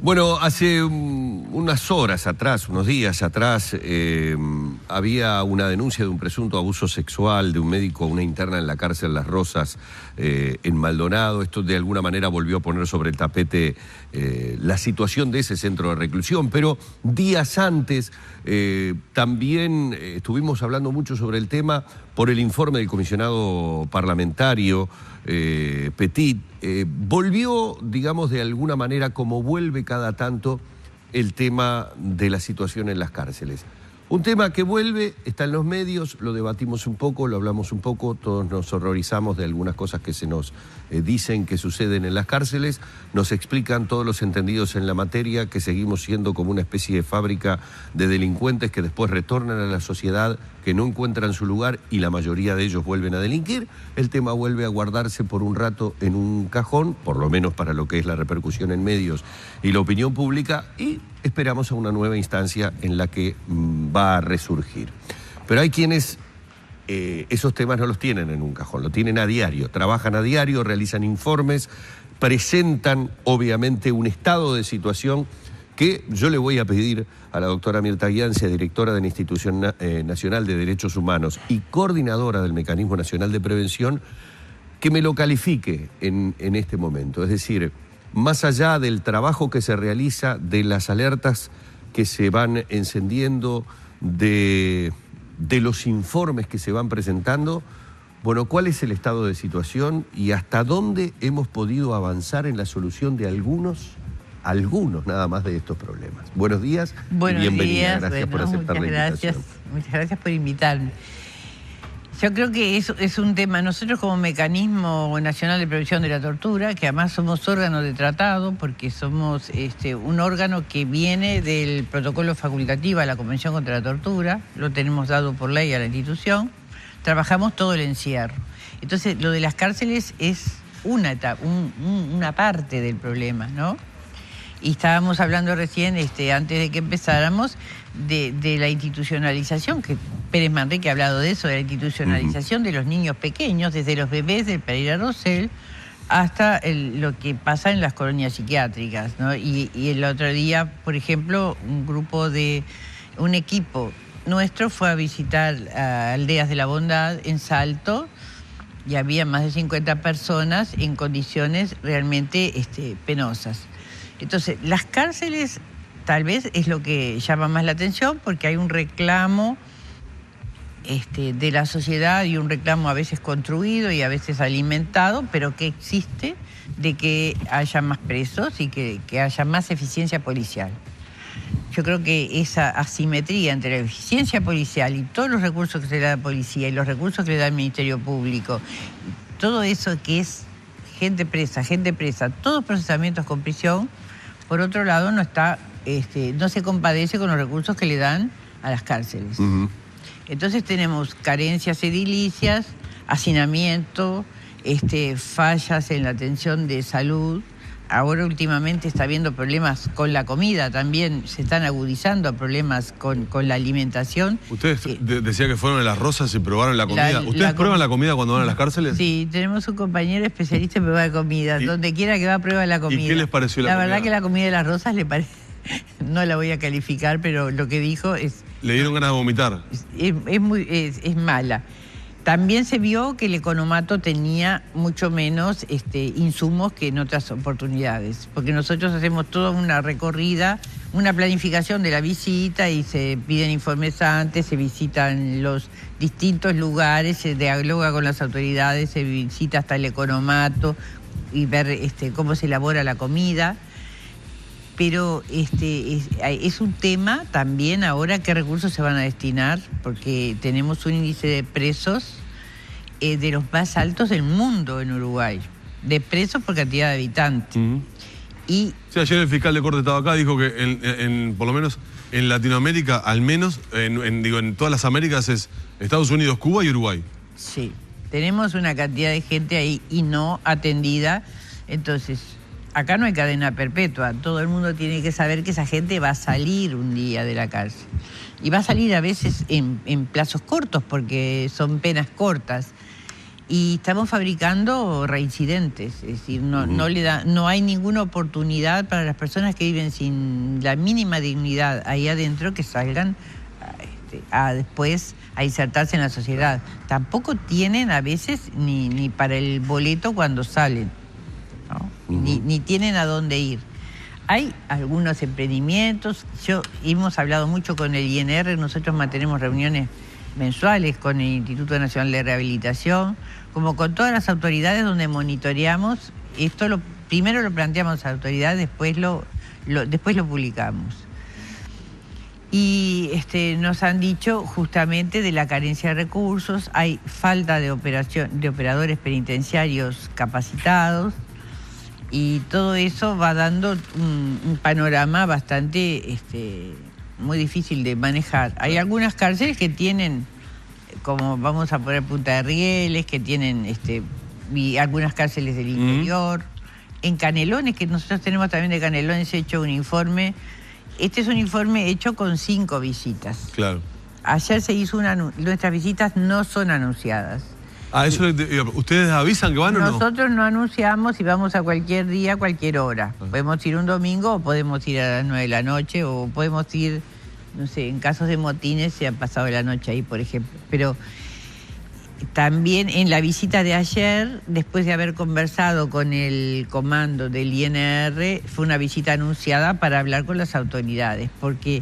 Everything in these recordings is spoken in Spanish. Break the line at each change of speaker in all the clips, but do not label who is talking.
Bueno, hace unas horas atrás, unos días atrás, había una denuncia de un presunto abuso sexual de un médico a una interna en la cárcel Las Rosas, en Maldonado. Esto de alguna manera volvió a poner sobre el tapete la situación de ese centro de reclusión, pero días antes también estuvimos hablando mucho sobre el tema por el informe del comisionado parlamentario Petit. Volvió, digamos, de alguna manera, como vuelve cada tanto, el tema de la situación en las cárceles. Un tema que vuelve, está en los medios, lo debatimos un poco, lo hablamos un poco, todos nos horrorizamos de algunas cosas que se nos dicen que suceden en las cárceles, nos explican todos los entendidos en la materia que seguimos siendo como una especie de fábrica de delincuentes que después retornan a la sociedad, que no encuentran su lugar y la mayoría de ellos vuelven a delinquir. El tema vuelve a guardarse por un rato en un cajón, por lo menos para lo que es la repercusión en medios y la opinión pública, y esperamos a una nueva instancia en la que va a resurgir. Pero hay quienes esos temas no los tienen en un cajón, lo tienen a diario, trabajan a diario, realizan informes, presentan obviamente un estado de situación que yo le voy a pedir a la doctora Mirta Guiancia, directora de la Institución Nacional de Derechos Humanos y coordinadora del Mecanismo Nacional de Prevención, que me lo califique en este momento. Es decir, más allá del trabajo que se realiza, de las alertas que se van encendiendo, de los informes que se van presentando, bueno, ¿cuál es el estado de situación y hasta dónde hemos podido avanzar en la solución de algunos nada más de estos problemas? Buenos días y bienvenida. Gracias por aceptar la invitación.
Muchas gracias por invitarme. Yo creo que es un tema, nosotros como Mecanismo Nacional de Prevención de la Tortura, que además somos órgano de tratado, porque somos un órgano que viene del protocolo facultativo a la Convención contra la Tortura, lo tenemos dado por ley a la institución, trabajamos todo el encierro. Entonces, lo de las cárceles es una parte del problema, ¿no? Y estábamos hablando recién, antes de que empezáramos, de la institucionalización, que Pérez Manrique ha hablado de eso, de la institucionalización de los niños pequeños, desde los bebés del Pereira Rosell hasta lo que pasa en las colonias psiquiátricas, ¿no? Y el otro día, por ejemplo, un equipo nuestro fue a visitar a Aldeas de la Bondad en Salto, y había más de 50 personas en condiciones realmente penosas. Entonces, las cárceles tal vez es lo que llama más la atención, porque hay un reclamo de la sociedad y un reclamo a veces construido y a veces alimentado, pero que existe, de que haya más presos y que haya más eficiencia policial. Yo creo que esa asimetría entre la eficiencia policial y todos los recursos que se le da a la policía y los recursos que le da el Ministerio Público, todo eso que es gente presa, todos procesamientos con prisión, por otro lado no se compadece con los recursos que le dan a las cárceles. Entonces tenemos carencias edilicias, hacinamiento, fallas en la atención de salud. Ahora últimamente está habiendo problemas con la comida, también se están agudizando problemas con la alimentación.
Ustedes decía que fueron a Las Rosas y probaron la comida. ¿Ustedes prueban la comida cuando van a las cárceles?
Sí, tenemos un compañero especialista en prueba de comida. Donde quiera que va, prueba la comida.
¿Y qué les pareció la comida?
La verdad que la comida de Las Rosas le parece... No la voy a calificar, pero lo que dijo es...
¿Le dieron ganas de vomitar?
Es mala. También se vio que el economato tenía mucho menos insumos que en otras oportunidades, porque nosotros hacemos toda una recorrida, una planificación de la visita y se piden informes antes, se visitan los distintos lugares, se dialoga con las autoridades, se visita hasta el economato y ver cómo se elabora la comida. Pero es un tema también ahora qué recursos se van a destinar, porque tenemos un índice de presos de los más altos del mundo en Uruguay, de presos por cantidad de habitantes. Sí,
ayer el fiscal de Corte estaba acá, dijo que por lo menos en Latinoamérica, al menos, en todas las Américas es Estados Unidos, Cuba y Uruguay.
Sí, tenemos una cantidad de gente ahí y no atendida, entonces... Acá no hay cadena perpetua, todo el mundo tiene que saber que esa gente va a salir un día de la cárcel. Y va a salir a veces en plazos cortos, porque son penas cortas. Y estamos fabricando reincidentes, es decir, no hay ninguna oportunidad para las personas que viven sin la mínima dignidad ahí adentro que salgan después a insertarse en la sociedad. Tampoco tienen a veces ni para el boleto cuando salen, ¿no? Ni tienen a dónde ir. Hay algunos emprendimientos, hemos hablado mucho con el INR, nosotros mantenemos reuniones mensuales con el Instituto Nacional de Rehabilitación, como con todas las autoridades donde monitoreamos. Esto primero lo planteamos a las autoridades, después lo publicamos. Y nos han dicho justamente de la carencia de recursos, hay falta de operadores penitenciarios capacitados, y todo eso va dando un panorama bastante muy difícil de manejar. Hay algunas cárceles que tienen, como vamos a poner Punta de Rieles, que tienen y algunas cárceles del interior. En Canelones, que nosotros tenemos también de Canelones hecho un informe. Este es un informe hecho con 5 visitas. Claro. Ayer se hizo nuestras visitas no son anunciadas.
¿Ustedes avisan que van o no?
Nosotros no anunciamos y vamos a cualquier día, a cualquier hora. Podemos ir un domingo o podemos ir a las 9 de la noche o podemos ir, no sé, en casos de motines se ha pasado la noche ahí, por ejemplo. Pero también en la visita de ayer, después de haber conversado con el comando del INR, fue una visita anunciada para hablar con las autoridades, porque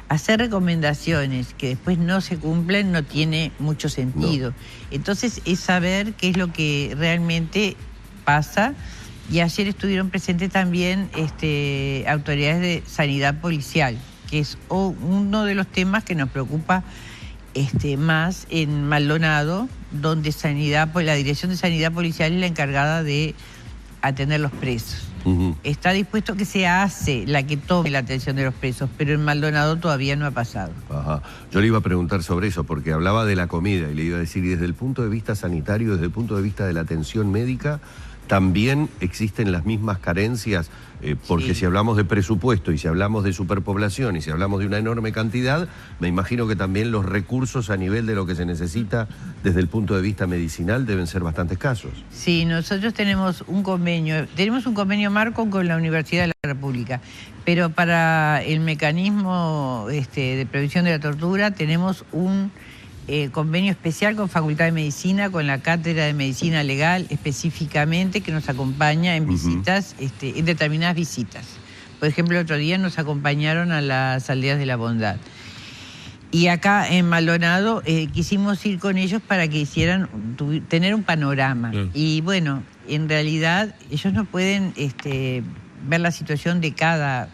hacer recomendaciones que después no se cumplen no tiene mucho sentido. No. Entonces es saber qué es lo que realmente pasa. Y ayer estuvieron presentes también autoridades de sanidad policial, que es uno de los temas que nos preocupa más en Maldonado, donde la Dirección de Sanidad Policial es la encargada de atender los presos. Está dispuesto que sea ACE la que tome la atención de los presos, pero en Maldonado todavía no ha pasado.
Ajá. Yo le iba a preguntar sobre eso, porque hablaba de la comida y le iba a decir, y desde el punto de vista sanitario, desde el punto de vista de la atención médica, también existen las mismas carencias, porque si hablamos de presupuesto y si hablamos de superpoblación y si hablamos de una enorme cantidad, me imagino que también los recursos a nivel de lo que se necesita desde el punto de vista medicinal deben ser bastante escasos.
Sí, nosotros tenemos un convenio marco con la Universidad de la República, pero para el mecanismo de prevención de la tortura tenemos un convenio especial con Facultad de Medicina, con la Cátedra de Medicina Legal específicamente, que nos acompaña en visitas, en determinadas visitas. Por ejemplo, el otro día nos acompañaron a las Aldeas de la Bondad. Y acá en Maldonado quisimos ir con ellos para que tener un panorama. Y bueno, en realidad ellos no pueden ver la situación de cada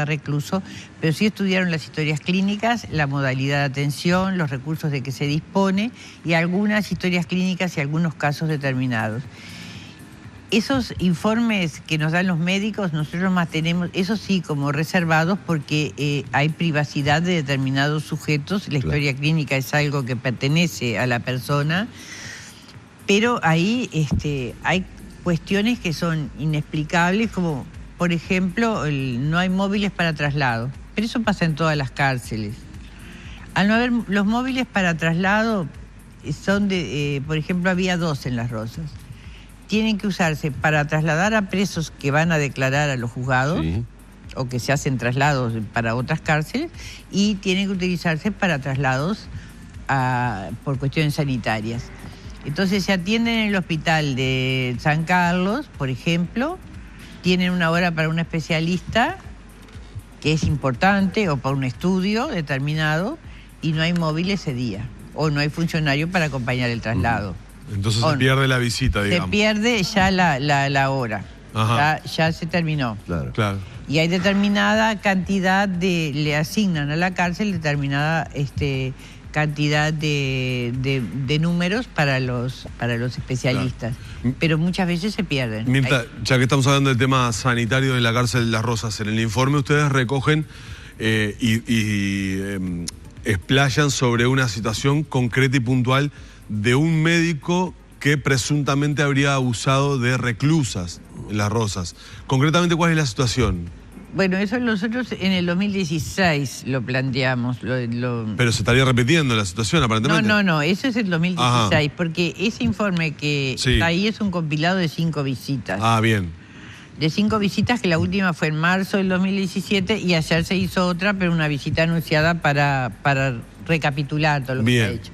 recluso, pero sí estudiaron las historias clínicas, la modalidad de atención, los recursos de que se dispone y algunas historias clínicas y algunos casos determinados. Esos informes que nos dan los médicos, nosotros los mantenemos, eso sí, como reservados, porque hay privacidad de determinados sujetos. La historia clínica es algo que pertenece a la persona, pero ahí hay cuestiones que son inexplicables, como por ejemplo, no hay móviles para traslado, pero eso pasa en todas las cárceles. Al no haber los móviles para traslado, por ejemplo, había 2 en Las Rosas. Tienen que usarse para trasladar a presos que van a declarar a los juzgados, o que se hacen traslados para otras cárceles, y tienen que utilizarse para traslados por cuestiones sanitarias. Entonces se atienden en el hospital de San Carlos, por ejemplo, tienen una hora para un especialista, que es importante, o para un estudio determinado, y no hay móvil ese día, o no hay funcionario para acompañar el traslado.
Entonces se pierde la visita, digamos.
Se pierde ya la hora, ya se terminó.
Claro.
Y hay determinada cantidad le asignan a la cárcel determinada cantidad de números para los especialistas, pero muchas veces se pierden.
Mirta, ya que estamos hablando del tema sanitario de la cárcel de Las Rosas, en el informe ustedes recogen explayan sobre una situación concreta y puntual de un médico que presuntamente habría abusado de reclusas en Las Rosas. Concretamente, ¿cuál es la situación?
Bueno, eso nosotros en el 2016 lo planteamos.
Pero se estaría repitiendo la situación, aparentemente.
No, eso es el 2016, porque ese informe que está ahí es un compilado de 5 visitas.
Ah, bien.
De 5 visitas, que la última fue en marzo del 2017 y ayer se hizo otra, pero una visita anunciada para recapitular todo lo que se ha hecho.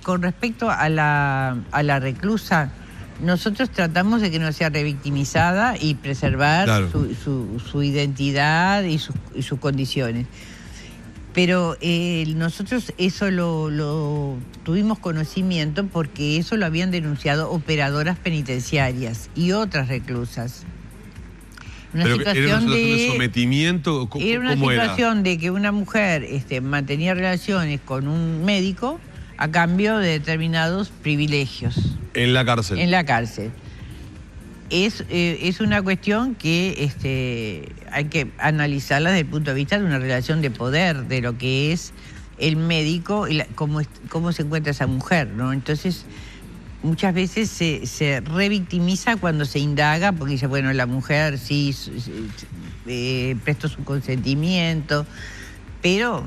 Con respecto a la reclusa, nosotros tratamos de que no sea revictimizada y preservar su identidad y sus condiciones. Pero nosotros eso lo tuvimos conocimiento porque eso lo habían denunciado operadoras penitenciarias y otras reclusas.
¿Pero era una situación de sometimiento?
Era una situación de que una mujer mantenía relaciones con un médico a cambio de determinados privilegios.
¿En la cárcel? En la cárcel.
Es una cuestión que hay que analizarla desde el punto de vista de una relación de poder, de lo que es el médico y cómo se encuentra esa mujer, ¿no? Entonces, muchas veces se revictimiza cuando se indaga, porque dice, bueno, la mujer sí prestó su consentimiento, pero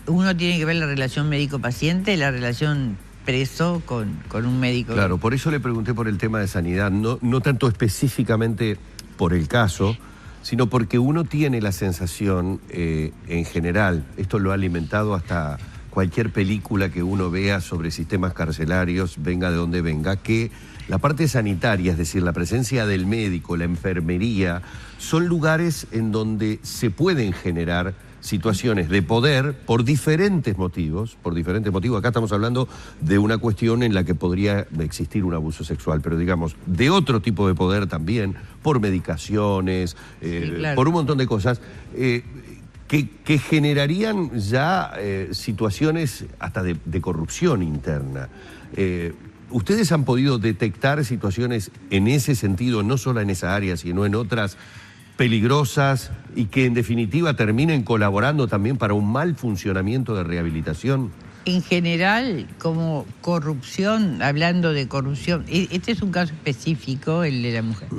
uno tiene que ver la relación médico-paciente, la relación preso con un médico.
Claro, por eso le pregunté por el tema de sanidad, no tanto específicamente por el caso, sino porque uno tiene la sensación, en general, esto lo ha alimentado hasta cualquier película que uno vea sobre sistemas carcelarios, venga de donde venga, que la parte sanitaria, es decir, la presencia del médico, la enfermería, son lugares en donde se pueden generar situaciones de poder por diferentes motivos. Acá estamos hablando de una cuestión en la que podría existir un abuso sexual, pero digamos, de otro tipo de poder también, por medicaciones, por un montón de cosas, que generarían ya situaciones hasta de corrupción interna. ¿Ustedes han podido detectar situaciones en ese sentido, no solo en esa área, sino en otras peligrosas y que en definitiva terminen colaborando también para un mal funcionamiento de rehabilitación?
En general, como corrupción, hablando de corrupción, este es un caso específico, el de la mujer.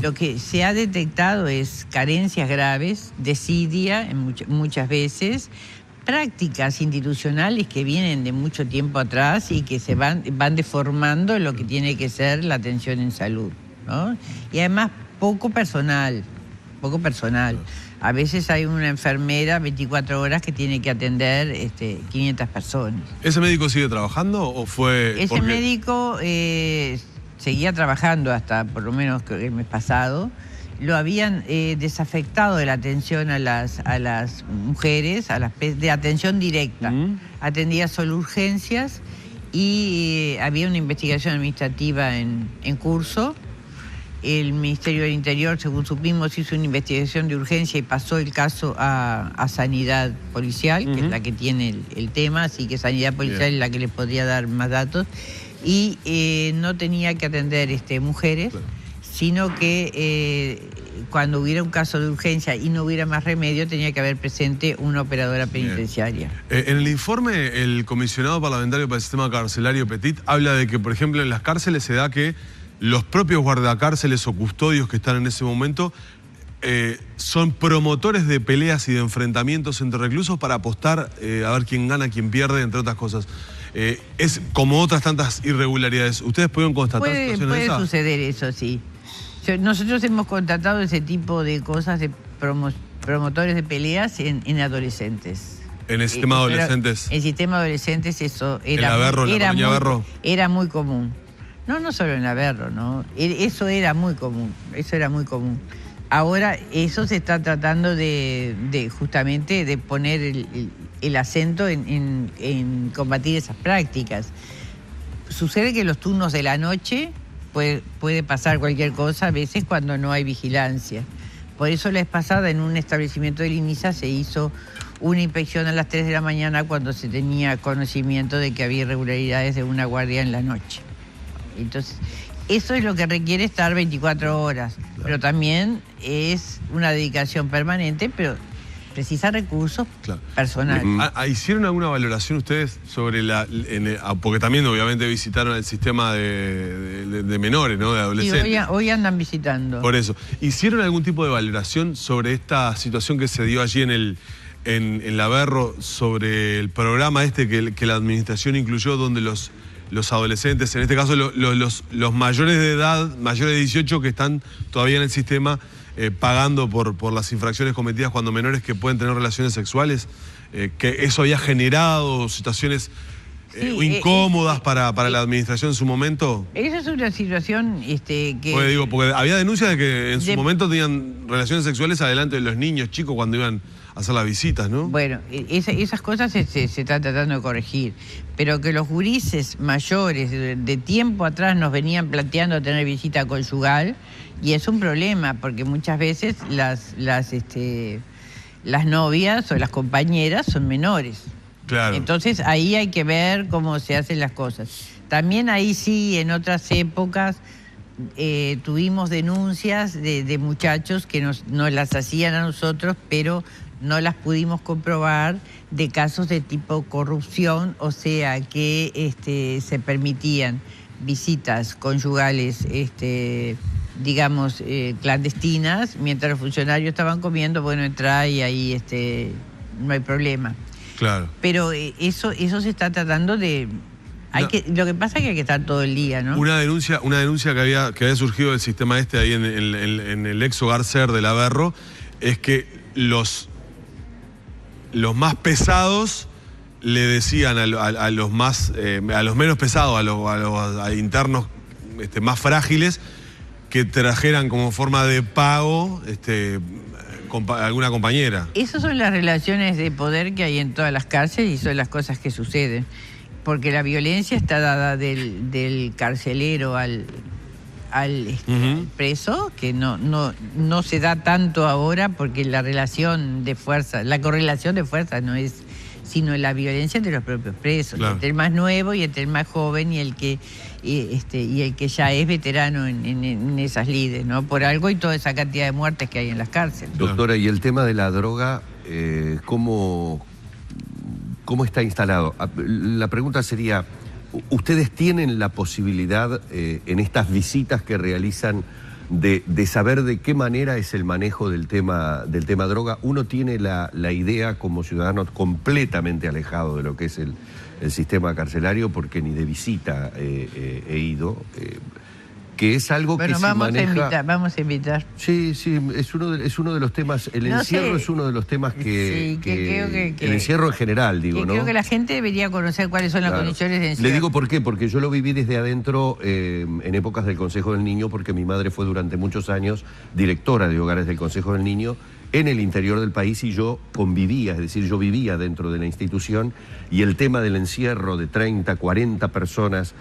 Lo que se ha detectado es carencias graves, desidia muchas veces, prácticas institucionales que vienen de mucho tiempo atrás y que se van deformando lo que tiene que ser la atención en salud, ¿no? Y además poco personal. A veces hay una enfermera 24 horas que tiene que atender 500 personas.
¿Ese médico sigue trabajando o fue...?
Ese médico seguía trabajando hasta por lo menos el mes pasado. Lo habían desafectado de la atención a las mujeres, de atención directa. Atendía solo urgencias y había una investigación administrativa en curso. El Ministerio del Interior, según supimos, hizo una investigación de urgencia y pasó el caso a Sanidad Policial, que es la que tiene el tema, así que Sanidad Policial es la que le podría dar más datos. Y no tenía que atender mujeres, sino que cuando hubiera un caso de urgencia y no hubiera más remedio, tenía que haber presente una operadora penitenciaria.
En el informe, el comisionado parlamentario para el sistema carcelario Petit habla de que, por ejemplo, en las cárceles se da que los propios guardacárceles o custodios que están en ese momento son promotores de peleas y de enfrentamientos entre reclusos para apostar a ver quién gana, quién pierde, entre otras cosas. Es como otras tantas irregularidades. ¿Ustedes pueden constatar situaciones de esas?
Puede suceder eso, sí. Nosotros hemos constatado ese tipo de cosas de promotores de peleas en adolescentes.
¿En el sistema adolescentes?
En el sistema adolescentes eso
era
muy común. No solo en Averro, ¿no? Eso era muy común, Ahora eso se está tratando justamente de poner el acento en combatir esas prácticas. Sucede que en los turnos de la noche puede pasar cualquier cosa a veces cuando no hay vigilancia. Por eso la vez pasada en un establecimiento del INISA se hizo una inspección a las 3 de la mañana cuando se tenía conocimiento de que había irregularidades de una guardia en la noche. Entonces, eso es lo que requiere estar 24 horas, pero también es una dedicación permanente, pero precisa recursos
Claro.
personales.
¿Hicieron alguna valoración ustedes sobre porque también obviamente visitaron el sistema de menores, ¿no? De
Sí,
adolescentes.
hoy andan visitando.
Por eso. ¿Hicieron algún tipo de valoración sobre esta situación que se dio allí en la Berro, sobre el programa que la administración incluyó, donde los adolescentes, en este caso los mayores de edad, mayores de 18 que están todavía en el sistema, pagando por las infracciones cometidas cuando menores que pueden tener relaciones sexuales, que eso había generado situaciones incómodas para la administración en su momento?
Esa es una situación que...
Porque había denuncias de que en su momento tenían relaciones sexuales adelante de los niños chicos cuando iban a hacer las visitas, ¿no?
Bueno, esas cosas se están tratando de corregir, pero que los gurises mayores de tiempo atrás nos venían planteando tener visita conyugal, y es un problema, porque muchas veces las novias o las compañeras son menores.
Claro.
Entonces ahí hay que ver cómo se hacen las cosas. También ahí sí, en otras épocas, tuvimos denuncias de muchachos que nos las hacían a nosotros, pero no las pudimos comprobar, de casos de tipo corrupción, o sea que se permitían visitas conyugales, digamos, clandestinas, mientras los funcionarios estaban comiendo. Bueno, entra y ahí no hay problema.
Claro.
Pero eso se está tratando de... Lo que pasa es que hay que estar todo el día, ¿no?
Una denuncia que había surgido del sistema ahí en el ex hogar SER de la Berro, es que los más pesados le decían a los menos pesados, a los internos más frágiles, que trajeran como forma de pago alguna compañera.
Esas son las relaciones de poder que hay en todas las cárceles, y son las cosas que suceden. Porque la violencia está dada del carcelero al preso, que no se da tanto ahora, porque la relación de fuerza, la correlación de fuerza no es sino la violencia entre los propios presos, claro, entre el más nuevo y entre el más joven y el que ya es veterano en esas lides, ¿no? Por algo y toda esa cantidad de muertes que hay en las cárceles.
Doctora, y el tema de la droga, ¿cómo está instalado? La pregunta sería, ¿ustedes tienen la posibilidad en estas visitas que realizan de saber de qué manera es el manejo del tema droga? Uno tiene la idea como ciudadano completamente alejado de lo que es el sistema carcelario, porque ni de visita he ido, que es algo que se maneja...
Vamos a invitar.
Sí, es uno de los temas, el encierro es uno de los temas que creo que el encierro en general, digo, ¿no?
Creo que la gente debería conocer cuáles son las condiciones de encierro.
Le digo por qué, porque yo lo viví desde adentro en épocas del Consejo del Niño, porque mi madre fue durante muchos años directora de hogares del Consejo del Niño en el interior del país, y yo convivía, es decir, yo vivía dentro de la institución, y el tema del encierro de 30, 40 personas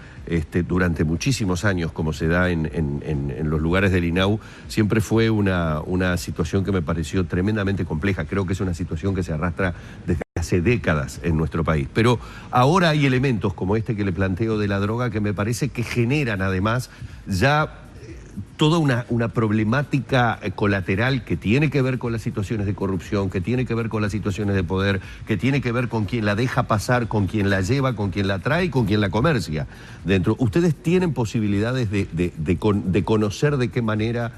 durante muchísimos años, como se da en los lugares del INAU, siempre fue una situación que me pareció tremendamente compleja. Creo que es una situación que se arrastra desde hace décadas en nuestro país. Pero ahora hay elementos como este que le planteo de la droga que me parece que generan además ya toda una problemática colateral que tiene que ver con las situaciones de corrupción, que tiene que ver con las situaciones de poder, que tiene que ver con quien la deja pasar, con quien la lleva, con quien la trae y con quien la comercia dentro. ¿Ustedes tienen posibilidades de conocer de qué manera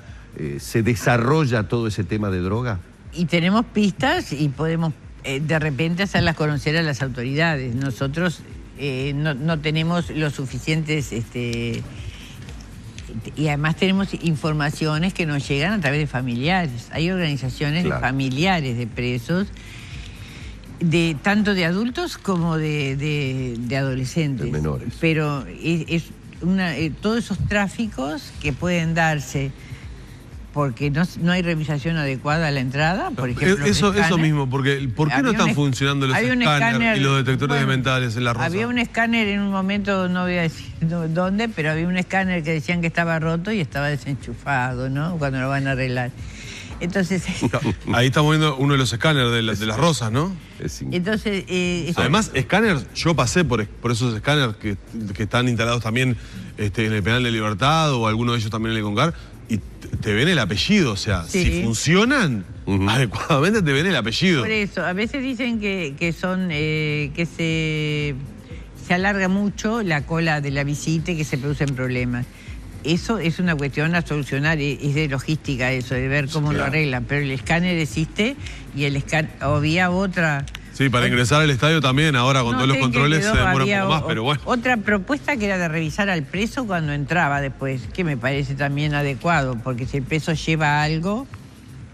se desarrolla todo ese tema de droga?
Y tenemos pistas y podemos de repente hacerlas conocer a las autoridades. Nosotros no tenemos los suficientes... y además tenemos informaciones que nos llegan a través de familiares. Hay organizaciones de familiares de presos, tanto de adultos como de adolescentes. De menores. Pero todos esos tráficos que pueden darse porque no hay revisación adecuada a la entrada, por ejemplo. Eso
mismo, porque ¿por qué no están funcionando los escáneres y los detectores mentales en la Rosa?
Había un escáner en un momento, no voy a decir dónde, pero había un escáner que decían que estaba roto y estaba desenchufado, ¿no? Cuando lo van a arreglar. Entonces...
Ahí estamos viendo uno de los escáneres de las Rosas, ¿no?
Entonces...
Además, escáneres, yo pasé por esos escáneres que están instalados también en el Penal de Libertad, o alguno de ellos también en el Concar. y te ven el apellido, o sea,
Sí.
si funcionan adecuadamente te ven el apellido.
Por eso, a veces dicen que son que se alarga mucho la cola de la visita y que se producen problemas. Eso es una cuestión a solucionar, es de logística eso, de ver cómo lo arreglan. Pero el escáner existe y el escáner, había otra...
Sí, para ingresar al estadio también, ahora con todos los controles se demora un poco más, pero bueno.
Otra propuesta que era de revisar al preso cuando entraba después, que me parece también adecuado, porque si el preso lleva algo,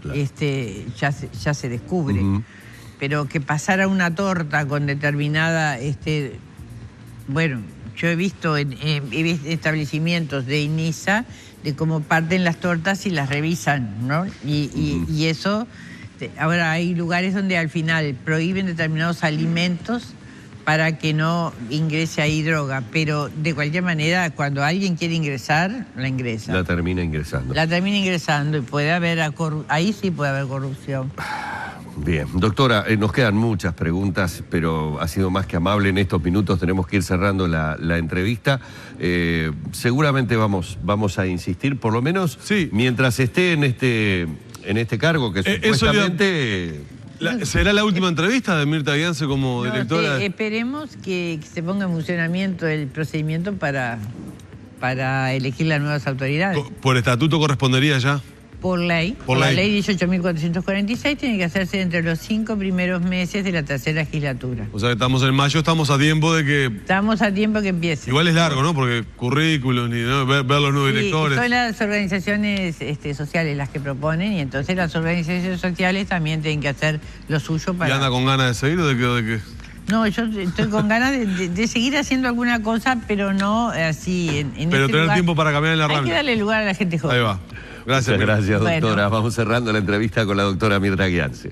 Claro.
ya se descubre. Pero que pasara una torta con determinada, bueno, yo he visto en establecimientos de INISA de cómo parten las tortas y las revisan, ¿no? Y eso, ahora hay lugares donde al final prohíben determinados alimentos para que no ingrese ahí droga, pero de cualquier manera, cuando alguien quiere ingresar, la ingresa.
La termina ingresando.
La termina ingresando y puede haber, ahí sí puede haber corrupción.
Bien, doctora, nos quedan muchas preguntas, pero ha sido más que amable en estos minutos, tenemos que ir cerrando la entrevista. Seguramente vamos a insistir, por lo menos
sí,
mientras esté en este cargo, que supuestamente...
¿Será la última entrevista de Mirta Guianse como directora?
Esperemos que se ponga en funcionamiento el procedimiento para elegir las nuevas autoridades.
¿Por estatuto correspondería ya?
Por ley.
Por
la
ley.
ley 18.446 tiene que hacerse entre los 5 primeros meses de la tercera legislatura.
O sea que estamos en mayo, estamos a tiempo de que...
Estamos a tiempo que empiece.
Igual es largo, ¿no? Porque currículum, ¿no? ver los nuevos directores.
Son las organizaciones sociales las que proponen y entonces las organizaciones sociales también tienen que hacer lo suyo para...
¿Y anda con ganas de seguir o de qué?
No, yo estoy con ganas de seguir haciendo alguna cosa, pero no así en
Pero
este
tener
lugar.
tiempo para cambiar en la
Hay
rambla.
que darle lugar a la gente joven.
Ahí va. Gracias.
Muchas gracias, doctora.
Bueno.
Vamos cerrando la entrevista con la doctora Mirta Guianse.